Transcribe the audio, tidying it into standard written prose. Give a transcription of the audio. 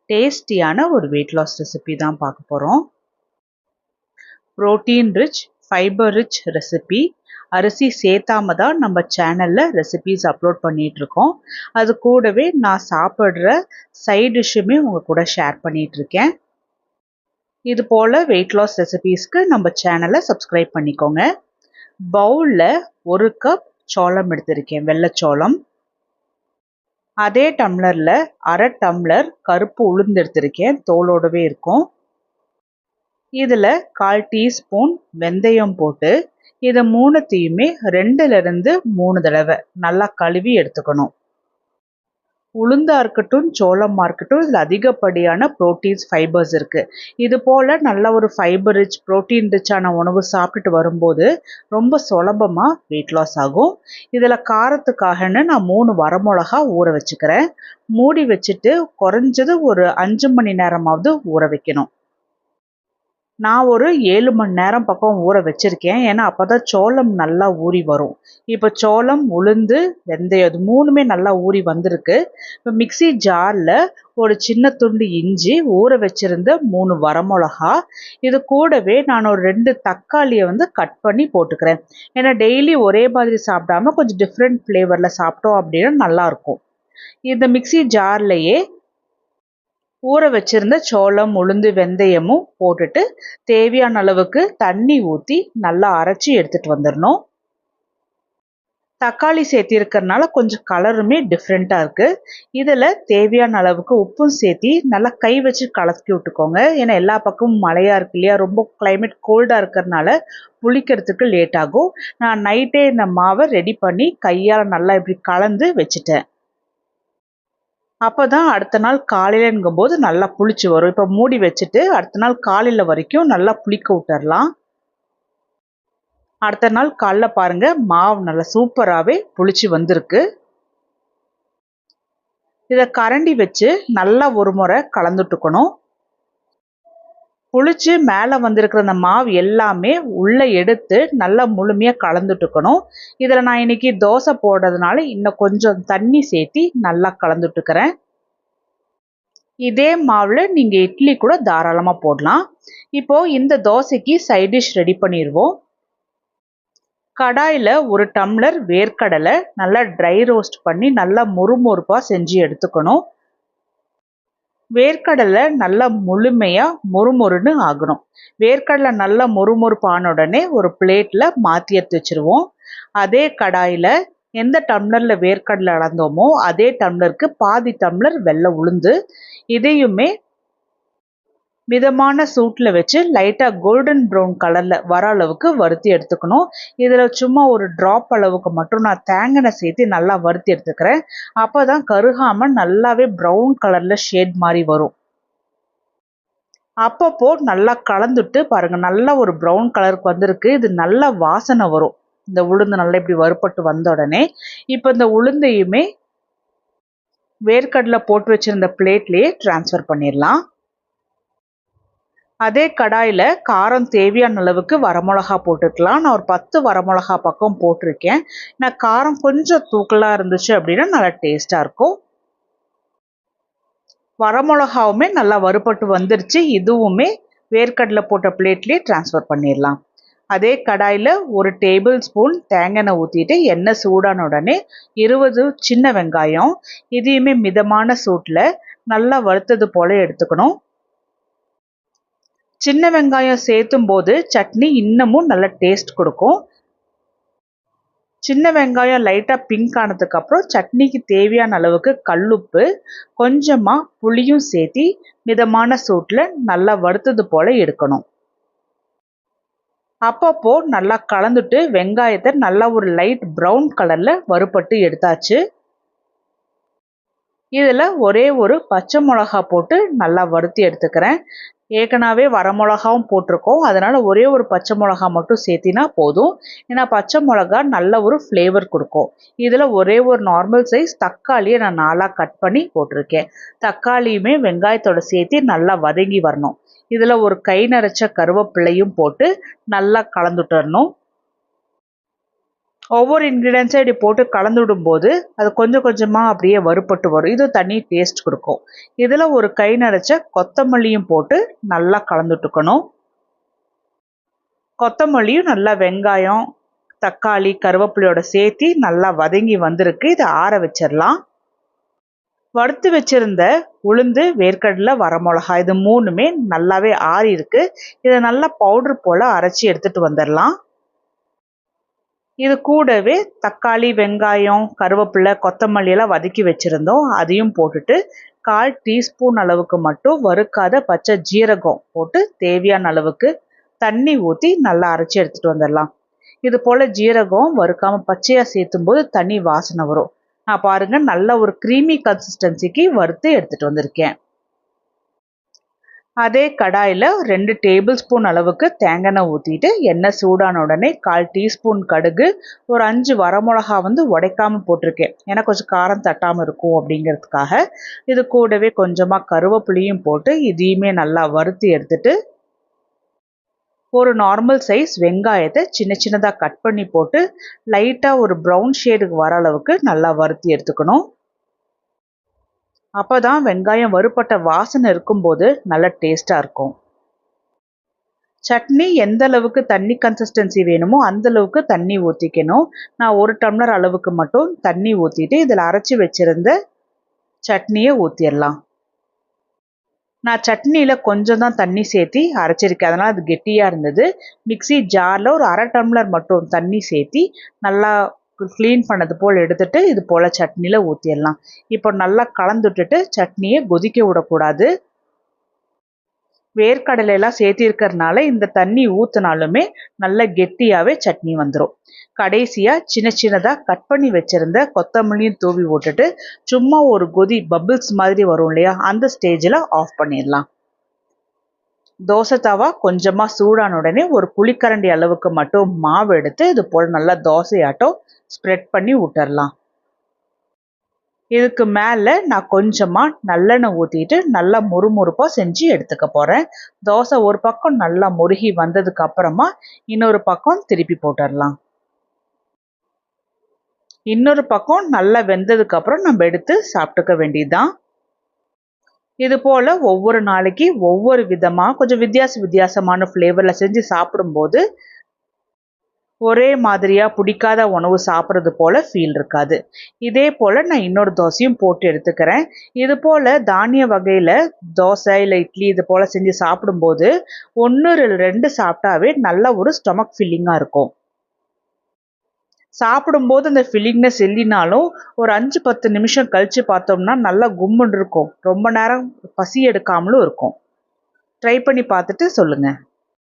டேஸ்டியான ஒரு weight loss recipe தான் பார்க்க போகிறோம். Protein rich, fibre rich recipe. அரிசி சேர்த்தாம தான் நம்ம சேனலில் ரெசிபீஸ் அப்லோட் பண்ணிகிட்ருக்கோம். அது கூடவே நான் சாப்பிட்ற சைட் டிஷ்ஷுமே உங்கள் கூட ஷேர் பண்ணிகிட்ருக்கேன். இது போல் வெயிட் லாஸ் ரெசிபீஸ்க்கு நம்ம சேனலை சப்ஸ்கிரைப் பண்ணிக்கோங்க. பவுலில் 1 கப் சோளம் எடுத்திருக்கேன், வெள்ளைச்சோளம். அதே டம்ளரில் 1/2 டம்ளர் கருப்பு உளுந்து எடுத்திருக்கேன், தோலோடவே இருக்கும். இதில் 1/4 டீஸ்பூன் வெந்தயம் போட்டு இதை 3த்தையுமே 2லிருந்து 3 தடவை நல்லா கழுவி எடுத்துக்கணும். உளுந்தா இருக்கட்டும், சோளமாக இருக்கட்டும், இதில் அதிகப்படியான ப்ரோட்டீன்ஸ், ஃபைபர்ஸ் இருக்குது. இது போல் நல்ல ஒரு ஃபைபர் ரிச், ப்ரோட்டீன் ரிச்சான உணவு சாப்பிட்டுட்டு வரும்போது ரொம்ப சுலபமாக வெயிட் லாஸ் ஆகும். இதில் காரத்துக்காகன்னு நான் 3 வரமிளகா ஊற வச்சுக்கிறேன். மூடி வச்சுட்டு குறைஞ்சது ஒரு 5 மணி நேரமாவது ஊற வைக்கணும். நான் ஒரு 7 மணி நேரம் பக்கம் ஊற வச்சுருக்கேன். ஏன்னா அப்போ தான் சோளம் நல்லா ஊறி வரும். இப்போ சோளம், உளுந்து, வெந்தயம் இது 3மே நல்லா ஊறி வந்திருக்கு. இப்போ மிக்ஸி ஜாரில் ஒரு சின்ன துண்டு இஞ்சி, ஊற வச்சுருந்த 3 வரமிளகா, இது கூடவே நான் ஒரு 2 தக்காளியை கட் பண்ணி போட்டுக்கிறேன். ஏன்னா டெய்லி ஒரே மாதிரி சாப்பிடாம கொஞ்சம் டிஃப்ரெண்ட் ஃப்ளேவரில் சாப்பிட்டோம் அப்படின்னா நல்லாயிருக்கும். இந்த மிக்ஸி ஜார்லையே ஊற வச்சிருந்த சோளம், உளுந்து, வெந்தயமும் போட்டுட்டு தேவையான அளவுக்கு தண்ணி ஊற்றி நல்லா அரைச்சி எடுத்துகிட்டு வந்துடணும். தக்காளி சேர்த்திருக்கிறதுனால கொஞ்சம் கலருமே டிஃப்ரெண்ட்டாக இருக்குது. இதில் தேவையான அளவுக்கு உப்பும் சேர்த்தி நல்லா கை வச்சு கலக்கி விட்டுக்கோங்க. ஏன்னா எல்லா பக்கமும் மழையாக இருக்கு இல்லையா, ரொம்ப கிளைமேட் கோல்டாக இருக்கிறதுனால புளிக்கிறதுக்கு லேட் ஆகும். நான் நைட்டே இந்த மாவை ரெடி பண்ணி கையால் நல்லா இப்படி கலந்து வச்சுட்டேன். அப்போ தான் அடுத்த நாள் காலையிலங்கும்போது நல்லா புளிச்சு வரும். இப்போ மூடி வச்சுட்டு அடுத்த நாள் காலையில் வரைக்கும் நல்லா புளிக்க விட்டுறலாம். அடுத்த நாள் காலைல பாருங்கள், மாவு நல்லா சூப்பராகவே புளிச்சு வந்திருக்கு. இதை கரண்டி வச்சு நல்லா ஒரு முறை கலந்துட்டுக்கணும். புளிச்சு மேலே வந்திருக்கிற அந்த மாவு எல்லாமே உள்ளே எடுத்து நல்லா முழுமையாக கலந்துட்டுக்கணும். இதில் நான் இன்னைக்கு தோசை போடுறதுனால இன்னும் கொஞ்சம் தண்ணி சேர்த்தி நல்லா கலந்துட்டுக்கிறேன். இதே மாவில் நீங்கள் இட்லி கூட தாராளமாக போடலாம். இப்போது இந்த தோசைக்கு சைட் டிஷ் ரெடி பண்ணிடுவோம். கடாயில் 1 டம்ளர் வேர்க்கடலை நல்லா ட்ரை ரோஸ்ட் பண்ணி நல்லா மொறுமொறுப்பாக செஞ்சு எடுத்துக்கணும். வேர்க்கடலை நல்லா முழுமையாக மொறுமொறுன்னு ஆகணும். வேர்க்கடலை நல்லா மொறுமொறுப்பான உடனே ஒரு பிளேட்டில் மாற்றி எடுத்து வச்சுருவோம். அதே கடாயில் எந்த டம்ளரில் வேர்க்கடலை அளந்தோமோ அதே டம்ளருக்கு பாதி டம்ளர் வெள்ளை உளுந்து, இதையுமே மிதமான சூட்டில் வச்சு லைட்டாக கோல்டன் ப்ரௌன் கலரில் வர அளவுக்கு வறுத்தி எடுத்துக்கணும். இதில் சும்மா ஒரு ட்ராப் அளவுக்கு மட்டும் நான் தேங்காய் சேர்த்து நல்லா வறுத்தி எடுத்துக்கிறேன். அப்போ தான் கருகாமல் நல்லாவே ப்ரௌன் கலரில் ஷேட் மாதிரி வரும். அப்பப்போ நல்லா கலந்துட்டு பாருங்கள், நல்லா ஒரு ப்ரௌன் கலருக்கு வந்திருக்கு. இது நல்ல வாசனை வரும். இந்த உளுந்து நல்லா இப்படி வறுப்பட்டு வந்த உடனே இப்போ இந்த உளுந்தையுமே வேர்க்கடலை போட்டு வச்சுருந்த பிளேட்லேயே ட்ரான்ஸ்ஃபர் பண்ணிடலாம். அதே கடாயில் காரம் தேவையான அளவுக்கு வரமிளகா போட்டுக்கலாம். நான் ஒரு 10 வரமிளகா பக்கம் போட்டிருக்கேன். நான் காரம் கொஞ்சம் தூக்கலாக இருந்துச்சு அப்படின்னா நல்லா டேஸ்ட்டாக இருக்கும். வரமிளகாவுமே நல்லா வறுபட்டு வந்துருச்சு. இதுவுமே வேர்க்கடலை போட்ட பிளேட்லேயே ட்ரான்ஸ்ஃபர் பண்ணிடலாம். அதே கடாயில் 1 டேபிள் ஸ்பூன் தேங்காய் எண்ணெய் ஊற்றிட்டு எண்ணெய் சூடான உடனே 20 சின்ன வெங்காயம், இதையுமே மிதமான சூட்டில் நல்லா வறுத்தது போல் எடுத்துக்கணும். சின்ன வெங்காயம் சேர்த்தும் போது சட்னி இன்னமும் நல்ல டேஸ்ட் கொடுக்கும். சின்ன வெங்காயம் லைட்டாக பிங்க் ஆனதுக்கப்புறம் சட்னிக்கு தேவையான அளவுக்கு கல்லுப்பு, கொஞ்சமாக புளியும் சேர்த்தி மிதமான சூட்டில் நல்லா வறுத்தது போல் எடுக்கணும். அப்பப்போ நல்லா கலந்துட்டு வெங்காயத்தை நல்லா ஒரு லைட் ப்ரௌன் கலரில் வறுபட்டு எடுத்தாச்சு. இதில் ஒரே ஒரு பச்சை மிளகா போட்டு நல்லா வறுத்தி எடுத்துக்கிறேன். ஏற்கனவே வரமிளகாவும் போட்டிருக்கோம், அதனால் ஒரே ஒரு பச்சை மிளகா மட்டும் சேர்த்தினா போதும். ஏன்னா பச்சை மிளகா நல்ல ஒரு ஃப்ளேவர் கொடுக்கும். இதில் ஒரே ஒரு நார்மல் சைஸ் தக்காளியை நான் 4ஆக கட் பண்ணி போட்டிருக்கேன். தக்காளியுமே வெங்காயத்தோட சேர்த்து நல்லா வதங்கி வரணும். இதில் ஒரு கை நிறைச்ச கருவேப்பிலையும் போட்டு நல்லா கலந்துட்டுறணும். ஒவ்வொரு இன்க்ரீடியன்ஸை இப்படி போட்டு கலந்து விடும்போது அது கொஞ்சம் கொஞ்சமாக அப்படியே வறுபட்டு வரும். இது தனி டேஸ்ட் கொடுக்கும். இதில் ஒரு கை நிறைச்ச கொத்தமல்லியும் போட்டு நல்லா கலந்துட்டுக்கணும். கொத்தமல்லியும் நல்லா வெங்காயம், தக்காளி, கருவேப்பிலையோட சேர்த்து நல்லா வதங்கி வந்திருக்கு. இதை ஆற வச்சிடலாம். வறுத்து வச்சிருந்த உளுந்து, வேர்க்கடலை, வரமிளகா இது மூணுமே நல்லாவே ஆறி இருக்கு. இதை நல்லா பவுடர் போல் அரைச்சி எடுத்துகிட்டு வந்துடலாம். இது கூடவே தக்காளி, வெங்காயம், கருவேப்பிலை, கொத்தமல்லி எல்லாம் வதக்கி வச்சுருந்தோம். அதையும் போட்டுட்டு 1/4 டீஸ்பூன் அளவுக்கு மட்டும் வறுக்காத பச்சை ஜீரகம் போட்டு தேவையான அளவுக்கு தண்ணி ஊற்றி நல்லா அரைச்சி எடுத்துகிட்டு வந்துடலாம். இது போல் ஜீரகம் வறுக்காமல் பச்சையாக சேர்த்தும் போது தனி வாசனை வரும். நான் பாருங்கள் நல்ல ஒரு க்ரீமி கன்சிஸ்டன்சிக்கு வறுத்து எடுத்துகிட்டு வந்திருக்கேன். அதே கடாயில் 2 டேபிள் ஸ்பூன் அளவுக்கு தேங்காய் எண்ணெய் ஊற்றிட்டு எண்ணெய் சூடான உடனே 1/4 டீஸ்பூன் கடுகு, ஒரு 5 வரமிளகா உடைக்காமல் போட்டிருக்கேன். ஏன்னா கொஞ்சம் காரம் தட்டாமல் இருக்கும் அப்படிங்கிறதுக்காக. இது கூடவே கொஞ்சமாக கருவேப்பிலையும் போட்டு இதையுமே நல்லா வறுத்து எடுத்துட்டு ஒரு நார்மல் சைஸ் வெங்காயத்தை சின்ன சின்னதாக கட் பண்ணி போட்டு லைட்டாக ஒரு ப்ரௌன் ஷேடுக்கு வர அளவுக்கு நல்லா வறுத்து எடுத்துக்கணும். அப்போ தான் வெங்காயம் வறுபட்ட வாசனை இருக்கும்போது நல்ல டேஸ்ட்டாக இருக்கும். சட்னி எந்த அளவுக்கு தண்ணி கன்சிஸ்டன்சி வேணுமோ அந்த அளவுக்கு தண்ணி ஊற்றிக்கணும். நான் 1 டம்ளர் அளவுக்கு மட்டும் தண்ணி ஊற்றிட்டு இதில் அரைச்சி வச்சுருந்த சட்னியை ஊற்றிடலாம். நான் சட்னியில் கொஞ்சம் தான் தண்ணி சேர்த்தி அரைச்சிருக்கேன். அதனால் அது கெட்டியாக இருந்தது. மிக்ஸி ஜாரில் ஒரு 1/2 டம்ளர் மட்டும் தண்ணி சேர்த்தி நல்லா க்ளீன் பண்ணது போல் எடுத்துட்டு இது போல் சட்னியில் ஊற்றிடலாம். இப்போ நல்லா கலந்துட்டுட்டு சட்னியை கொதிக்க விடக்கூடாது. வேர்க்கடலையெல்லாம் சேர்த்திருக்கிறதுனால இந்த தண்ணி ஊற்றினாலுமே நல்ல கெட்டியாகவே சட்னி வந்துடும். கடைசியாக சின்ன சின்னதாக கட் பண்ணி வச்சுருந்த கொத்தமல்லியும் தூவி விட்டுட்டு சும்மா ஒரு கொதி பபிள்ஸ் மாதிரி வரும் இல்லையா, அந்த ஸ்டேஜில் ஆஃப் பண்ணிடலாம். தோசை தவா கொஞ்சமாக சூடான உடனே ஒரு குழிக்கரண்டி அளவுக்கு மட்டும் மாவு எடுத்து இது போல் நல்லா தோசையாட்டம் ஸ்ப்ரெட் பண்ணி விட்டுறலாம். இதுக்கு மேலே நான் கொஞ்சமாக நல்லெண்ணெய் ஊற்றிட்டு நல்லா முறுமுறுப்பாக செஞ்சு எடுத்துக்க போகிறேன். தோசை ஒரு பக்கம் நல்லா முருகி வந்ததுக்கு அப்புறமா இன்னொரு பக்கம் திருப்பி போட்டுடலாம். இன்னொரு பக்கம் நல்லா வெந்ததுக்கு அப்புறம் நம்ம எடுத்து சாப்பிட்டுக்க வேண்டியதுதான். இது போல் ஒவ்வொரு நாளைக்கு ஒவ்வொரு விதமாக கொஞ்சம் வித்தியாசமான ஃப்ளேவரில் செஞ்சு சாப்பிடும்போது ஒரே மாதிரியாக பிடிக்காத உணவு சாப்பிட்றது போல் ஃபீல் இருக்காது. இதே போல் நான் இன்னொரு தோசையும் போட்டு எடுத்துக்கிறேன். இது போல் தானிய வகையில் தோசை இல்லை இட்லி இது போல் செஞ்சு சாப்பிடும்போது 1-2 சாப்பிட்டாவே நல்ல ஒரு ஸ்டொமக் ஃபில்லிங்காக இருக்கும். சாப்பிடும்போது அந்த ஃபில்லிங்னஸ் இல்லைனாலும் ஒரு 5-10 நிமிஷம் கழித்து பார்த்தோம்னா நல்லா கும்முன்னு இருக்கும். ரொம்ப நேரம் பசி எடுக்காமலும் இருக்கும். ட்ரை பண்ணி பார்த்துட்டு சொல்லுங்கள்.